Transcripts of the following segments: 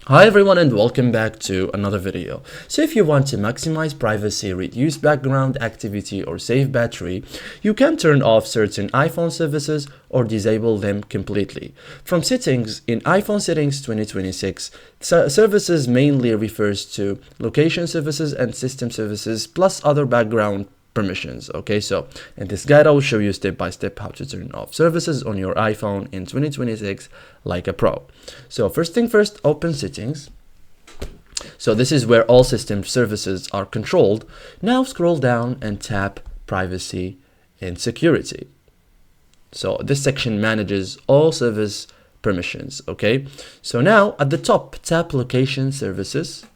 Hi everyone and welcome back to another video. So if you want to maximize privacy, reduce background activity or save battery, you can turn off certain iPhone services or disable them completely. From settings in iPhone settings 2026, services mainly refers to location services and system services plus other background permissions. Okay, so in this guide I will show you step by step how to turn off services on your iPhone in 2026 like a pro. So first thing first, open settings. So this is where all system services are controlled. Now scroll down and tap privacy and security. So this section manages all service permissions. Okay, so now at the top tap location services.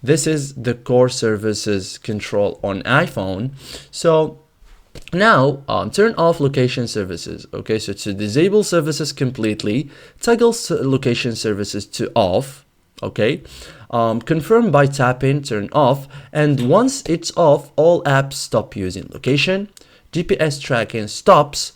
This is the core services control on iPhone. So now turn off location services. Okay, so to disable services completely, toggle location services to off. Okay, confirm by tapping turn off, and once it's off, all apps stop using location. GPS tracking stops.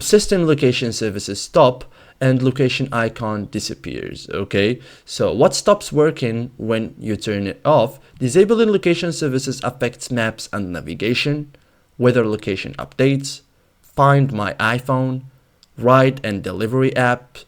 System location services stop, and location icon disappears. Okay, so what stops working when you turn it off? Disabling location services affects maps and navigation, weather location updates, find my iPhone, ride and delivery apps,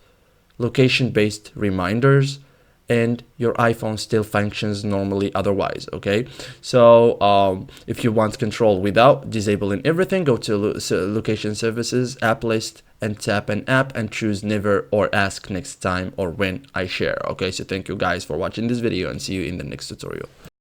location based reminders, and your iPhone still functions normally otherwise. Okay, so if you want control without disabling everything, go to location services, app list, and tap an app and choose never or ask next time or when I share. Okay, so thank you guys for watching this video and see you in the next tutorial.